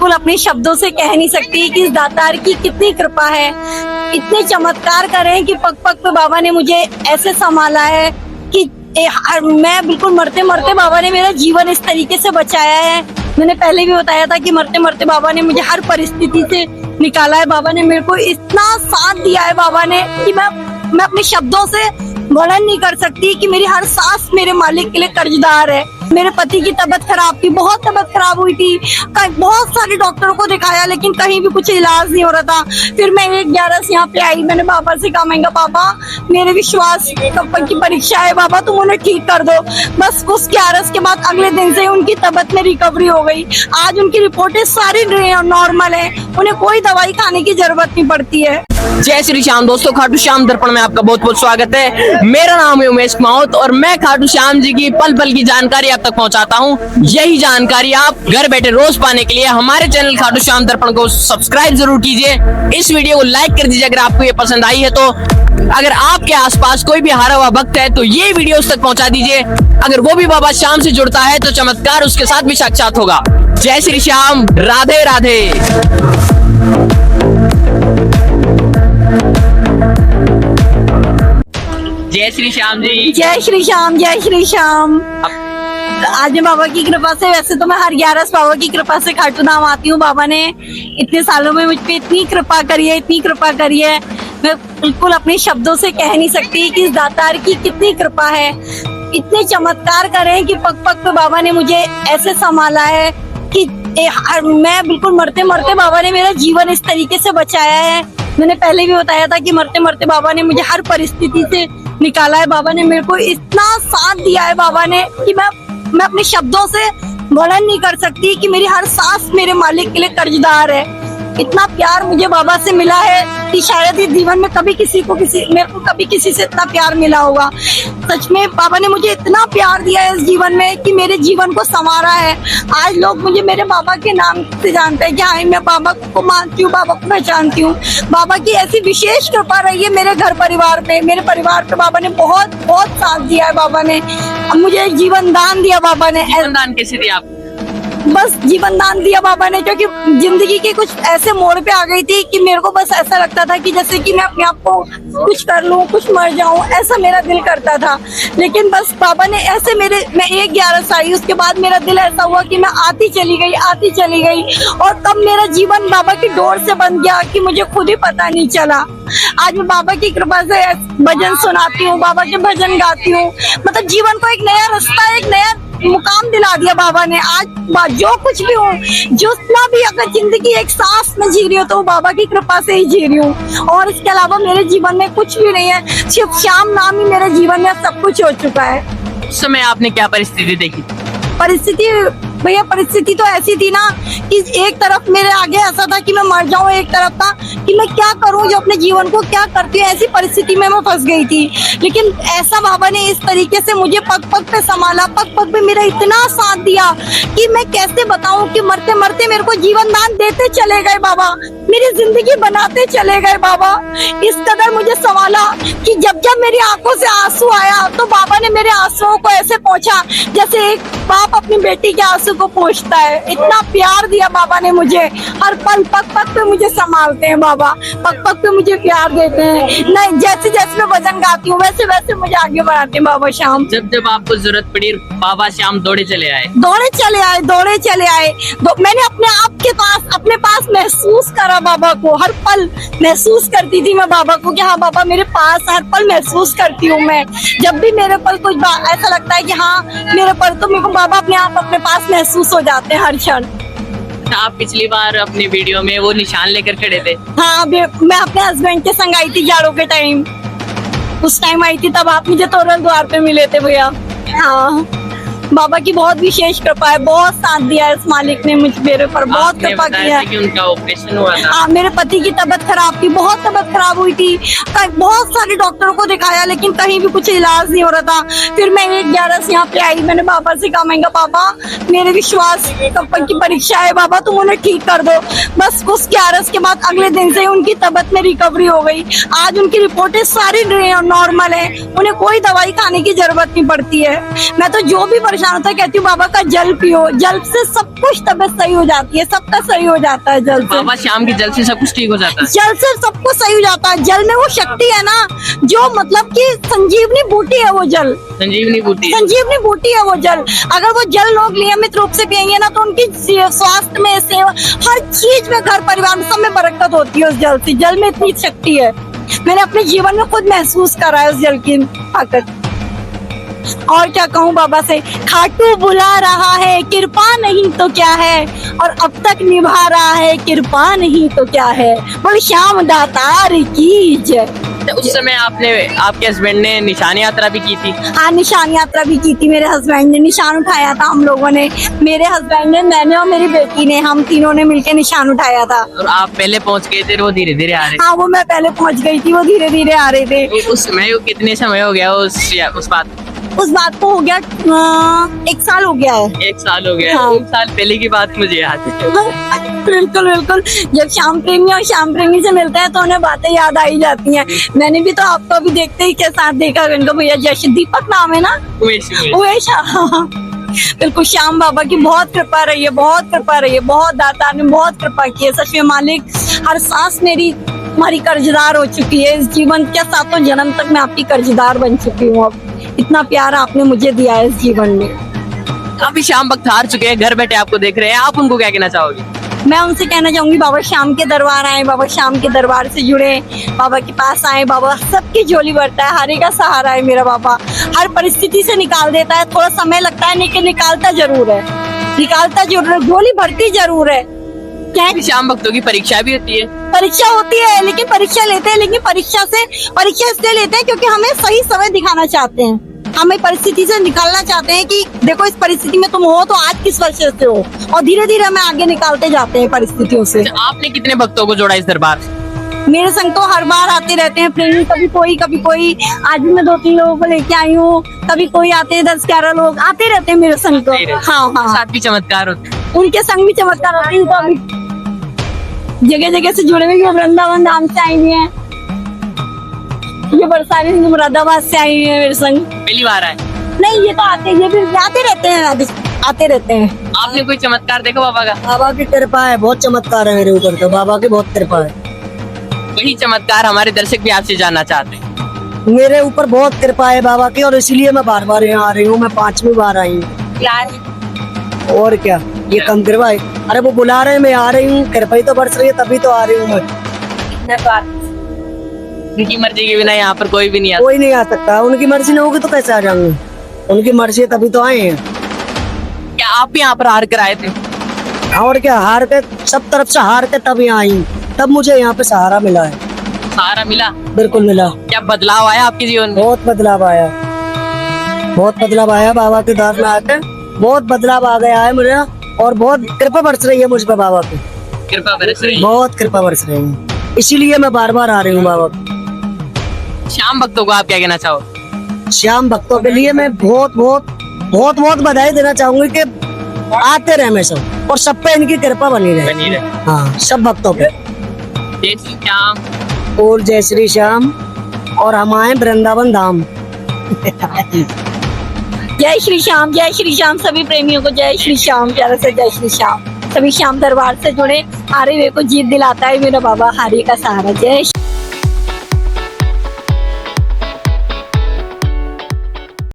बिल्कुल अपने शब्दों से कह नहीं सकती कि इस दातार की कितनी कृपा है। इतने चमत्कार करे हैं कि पग पग पे बाबा ने मुझे ऐसे संभाला है कि मैं बिल्कुल मरते मरते बाबा ने मेरा जीवन इस तरीके से बचाया है। मैंने पहले भी बताया था कि मरते मरते बाबा ने मुझे हर परिस्थिति से निकाला है। बाबा ने मेरे को इतना साथ दिया है बाबा ने कि मैं अपने शब्दों से वर्णन नहीं कर सकती कि मेरी हर सांस मेरे मालिक के लिए कर्जदार है। मेरे पति की तबीयत खराब थी, बहुत तबीयत खराब हुई थी, बहुत सारे डॉक्टरों को दिखाया लेकिन कहीं भी कुछ इलाज नहीं हो रहा था। फिर मैं 1/11 यहाँ पे आई, मैंने बाबा से कहा, मैं बाबा मेरे विश्वास की परीक्षा है बाबा, तुम उन्हें ठीक कर दो। बस उस 11 के बाद अगले दिन से उनकी तबीयत में रिकवरी हो गई। आज उनकी रिपोर्टें सारी नॉर्मल है, उन्हें कोई दवाई खाने की जरूरत नहीं पड़ती है। जय श्री श्याम दोस्तों, खाटू श्याम दर्पण में आपका बहुत बहुत स्वागत है। मेरा नाम है उमेश माउत और मैं खाटू श्याम जी की पल पल की जानकारी आप तक पहुंचाता हूं। यही जानकारी आप घर बैठे रोज पाने के लिए हमारे चैनल खाटू श्याम दर्पण को सब्सक्राइब जरूर कीजिए। इस वीडियो को लाइक कर दीजिए अगर आपको ये पसंद आई है तो। अगर आपके आसपास कोई भी हारा हुआ भक्त है तो ये वीडियो उस तक पहुंचा दीजिए। अगर वो भी बाबा श्याम से जुड़ता है तो चमत्कार उसके साथ भी साक्षात होगा। जय श्री श्याम, राधे राधे। जय श्री श्याम जी। जय श्री श्याम, जय श्री श्याम। आज मैं बाबा की कृपा से, वैसे तो मैं हर 11 बाबा की कृपा से खाटू धाम आती हूँ। बाबा ने इतने सालों में मुझ पे इतनी कृपा करी है, इतनी कृपा करी है, मैं बिल्कुल अपने शब्दों से कह नहीं सकती कि इस दातार की कितनी कृपा है। इतने चमत्कार करे हैं कि पग पग पे बाबा ने मुझे ऐसे संभाला है कि मैं बिल्कुल मरते मरते बाबा ने मेरा जीवन इस तरीके से बचाया है। मैंने पहले भी बताया था कि मरते मरते बाबा ने मुझे हर परिस्थिति से निकाला है। बाबा ने मेरे को इतना साथ दिया है बाबा ने कि मैं अपने शब्दों से वर्णन नहीं कर सकती कि मेरी हर सांस मेरे मालिक के लिए कर्जदार है। इतना प्यार मुझे बाबा से मिला है कि शायद इस जीवन में मेरे को कभी किसी से इतना प्यार मिला होगा। सच में बाबा ने मुझे इतना प्यार दिया है इस जीवन में कि मेरे जीवन को संवारा है। आज लोग मुझे मेरे बाबा के नाम से जानते हैं कि हाँ, मैं बाबा को मानती हूँ, बाबा को पहचानती हूँ। बाबा की ऐसी विशेष कृपा रही है मेरे घर परिवार पे, मेरे परिवार पे बाबा ने बहुत बहुत साथ दिया है। बाबा ने मुझे जीवन दान दिया। बाबा ने दान कैसे दिया आप? बस जीवन दान दिया बाबा ने, क्योंकि जिंदगी के कुछ ऐसे मोड़ पे आ गई थी कि मेरे को बस ऐसा लगता था कि जैसे कि मैं अपने आप को कुछ कर लूं, कुछ मर जाऊं, ऐसा मेरा दिल करता था। लेकिन बस बाबा ने ऐसे मैं 1/11 आई, उसके बाद मेरा दिल ऐसा हुआ कि मैं आती चली गई और तब मेरा जीवन बाबा की डोर से बन गया कि मुझे खुद ही पता नहीं चला। आज मैं बाबा की कृपा से भजन सुनाती हूँ, बाबा के भजन गाती हूँ। मतलब जीवन को एक नया रास्ता, एक नया मुकाम दिला दिया बाबा ने। आज जो कुछ भी हूँ, जितना भी अगर जिंदगी एक सांस में जी रही हो तो बाबा की कृपा से ही जी रही हूँ। और इसके अलावा मेरे जीवन में कुछ भी नहीं है, सिर्फ श्याम नाम ही मेरे जीवन में सब कुछ हो चुका है। उस समय आपने क्या परिस्थिति देखी? परिस्थिति तो ऐसी थी ना कि एक तरफ मेरे आगे ऐसा था कि मैं मर जाऊं, एक तरफ था कि मैं क्या करूं, जो अपने जीवन को क्या करती हूँ। ऐसी परिस्थिति में मैं फंस गई थी। लेकिन ऐसा बाबा ने इस तरीके से मुझे पग पग पे संभाला, पग पग पे मेरा इतना साथ दिया कि मैं कैसे बताऊं कि मरते मरते मेरे को जीवन दान देते चले गए बाबा, मेरी जिंदगी बनाते चले गए बाबा। इस कदर मुझे संभाला कि जब जब मेरी आंखों से आंसू आया तो बाबा ने मेरे आंसुओं को ऐसे पहुंचा जैसे एक बाप अपनी बेटी के आंसू को पहुंचता है। इतना प्यार दिया बाबा ने मुझे, हर पल पग पग पे मुझे संभालते हैं बाबा, पग पग पे मुझे प्यार देते हैं। नहीं, जैसे जैसे मैं भजन गाती हूँ वैसे वैसे मुझे आगे बढ़ाते हैं बाबा श्याम। जब जब आपको जरूरत पड़ी बाबा श्याम दौड़े चले आए। मैंने अपने पास महसूस करा बाबा को, हर पल महसूस करती थी मैं बाबा को कि हाँ बाबा मेरे पास, हर पल महसूस करती हूँ मैं। जब भी मेरे पर कुछ ऐसा लगता है कि हाँ मेरे पर, तो मेरे को बाबा अपने आप अपने पास महसूस हो जाते हैं हर क्षण। आप पिछली बार अपनी वीडियो में वो निशान लेकर खड़े थे। हाँ, मैं अपने हस्बैंड के संग आई थी जाड़ों के टाइम, उस टाइम आई थी, तब आप मुझे तोरण द्वार पे मिले थे भैया। हाँ, बाबा की बहुत विशेष कृपा है, बहुत साथ दिया है इस मालिक ने मेरे पर, बहुत कृपा किया है। कि उनका ऑपरेशन हुआ था। हाँ, मेरे पति की तबीयत खराब थी, बहुत तबीयत खराब हुई थी, बहुत सारे डॉक्टरों को दिखाया लेकिन कहीं भी कुछ इलाज नहीं हो रहा था। फिर मैं 1/11 यहाँ पे आई, मैंने बाबा से कहा, मैं बाबा मेरे विश्वास की परीक्षा है बाबा, तुम उन्हें ठीक कर दो। बस उस 11 के बाद अगले दिन से उनकी तबीयत में रिकवरी हो गई। आज उनकी रिपोर्टें सारी नॉर्मल है, उन्हें कोई दवाई खाने की जरूरत नहीं पड़ती है। मैं तो जो भी परेशान होता है कहती हूँ बाबा का जल पियो, जल से सब कुछ तबीयत सही हो जाती है, सबका सही हो जाता है जल से। बाबा श्याम के जल से सब कुछ ठीक हो जाता है। जल से सब कुछ सही हो जाता है। जल में वो शक्ति है ना जो मतलब कि संजीवनी बूटी है वो जल, संजीवनी बूटी। संजीवनी बूटी है वो जल। अगर वो जल लोग नियमित रूप से पियेंगे ना तो उनकी स्वास्थ्य में, सेवा, हर चीज में, घर परिवार में, सब में बरकत होती है उस जल से। जल में इतनी शक्ति है, मैंने अपने जीवन में खुद महसूस करा है उस जल की ताकत। और क्या कहूँ बाबा से, खाटू बुला रहा है कृपा नहीं तो क्या है, और अब तक निभा रहा है कृपा नहीं तो क्या है, बोले श्याम दातार की जय। तो उस समय आपके हस्बैंड ने निशान यात्रा भी की थी। हाँ, निशान यात्रा भी की थी। मेरे हस्बैंड ने निशान उठाया था, हम लोगों ने, मेरे हस्बैंड ने, मैंने और मेरी बेटी ने, हम तीनों ने मिलकर निशान उठाया था। और आप पहले पहुंच गए थे, वो धीरे धीरे आ रहे हाँ, वो मैं पहले पहुंच गई थी, वो धीरे धीरे आ रहे थे। थे। उस समय कितने समय हो गया उस बात? उस बात को हो गया 1 साल हो गया है। 1 साल हो गया। हाँ। 1 साल पहले की बात मुझे याद है। बिल्कुल बिल्कुल, जब श्याम प्रेमी और श्याम प्रेमी से मिलते हैं तो उन्हें बातें याद आई जाती हैं। मैंने भी तो आपको अभी देखते ही के साथ देखा, उनको भैया जैसे दीपक नाम है ना, उमेश। हाँ, बिल्कुल, श्याम बाबा की बहुत कृपा रही है, बहुत कृपा रही है, बहुत दाता ने बहुत कृपा की है। सच में मालिक, हर सांस मेरी हमारी कर्जदार हो चुकी है। इस जीवन के 7 जन्म तक मैं आपकी कर्जदार बन चुकी हूँ। अब इतना प्यार आपने मुझे दिया है इस जीवन में। काफी श्याम भक्त हार चुके हैं, घर बैठे आपको देख रहे हैं, आप उनको क्या कहना चाहोगे? मैं उनसे कहना चाहूंगी बाबा श्याम के दरबार आए, बाबा श्याम के दरबार से जुड़े, बाबा के पास आए। बाबा सबकी झोली भरता है, हर एक का सहारा है मेरा बाबा। हर परिस्थिति से निकाल देता है, थोड़ा समय लगता है लेकिन निकालता जरूर है, निकालता जरूर है, झोली भरती जरूर है। क्या श्याम भक्तों की परीक्षा भी होती है? परीक्षा होती है, लेकिन परीक्षा लेते हैं, लेकिन परीक्षा इसलिए लेते हैं क्योंकि हमें सही समय दिखाना चाहते हैं। हमें परिस्थिति से निकालना चाहते हैं कि देखो इस परिस्थिति में तुम हो तो आज किस वजह से हो, और धीरे धीरे हमें आगे निकालते जाते हैं परिस्थितियों से। आपने कितने भक्तों को जोड़ा इस दरबार से? मेरे संग तो हर बार आते रहते हैं प्रेमी, कभी कोई। आज भी मैं 2-3 लोगों को लेके आई हूँ, कभी कोई आते हैं, 10-11 लोग आते रहते हैं मेरे संग तो। हाँ, साथ भी चमत्कार होते हैं, उनके संग भी चमत्कार होते हैं। तो अभी जगह जगह से जुड़े हुए, वृंदावन धाम से आई हुई है, ये बरसाने से मुरादाबाद से आई है मेरे संग। पहली बार आए? नहीं, ये तो ये भी आते रहते हैं। आपने कोई चमत्कार देखा बाबा का? बाबा की कृपा है, बहुत चमत्कार है मेरे ऊपर, तो बाबा की बहुत कृपा है। वही चमत्कार हमारे दर्शक भी आपसे जानना चाहते हैं। मेरे ऊपर बहुत कृपा है बाबा की, और इसलिए मैं बार बार यहाँ आ रही हूँ। मैं 5वीं बार आई हूँ। और क्या, ये कम कृपा है। अरे वो बुला रहे हैं, मैं आ रही हूँ, कृपा ही तो बरस रही है, तभी तो आ रही हूँ मैं। उनकी मर्जी के बिना यहाँ पर कोई भी नहीं आता। कोई नहीं आ सकता, उनकी मर्जी नहीं होगी तो कैसे आ जाऊंगी? उनकी मर्जी है तभी तो आए हैं। क्या आप भी यहाँ पर हार कर आए थे? और क्या, हार के, सब तरफ से हार के तब यहाँ आई, तब मुझे यहाँ पे सहारा मिला है। सहारा मिला? बिल्कुल मिला। क्या बदलाव आया आपके जीवन में? बहुत बदलाव आया, बहुत बदलाव आया बाबा के दर में आकर, बहुत बदलाव आ गया है मुझे, और बहुत कृपा बरस रही है मुझ पर बाबा की। कृपा बरस रही है? बहुत कृपा बरस रही है, इसीलिए मैं बार बार आ रही हूँ बाबा। श्याम भक्तों को आप क्या कहना चाहो? श्याम भक्तों के लिए मैं बहुत बधाई देना चाहूंगी कि आते रहे हमेशा, और सब पे इनकी कृपा बनी रहे। हाँ, सब भक्तों पे। जय श्री श्याम। और जय श्री श्याम, और हम आए वृंदावन धाम। जय श्री श्याम, जय श्री श्याम। सभी प्रेमियों को जय श्री श्याम, प्यारे से जय श्री श्याम। सभी श्याम दरबार से जुड़े, हारे वे को जीत दिलाता है मेरा बाबा, हारे का सहारा। जय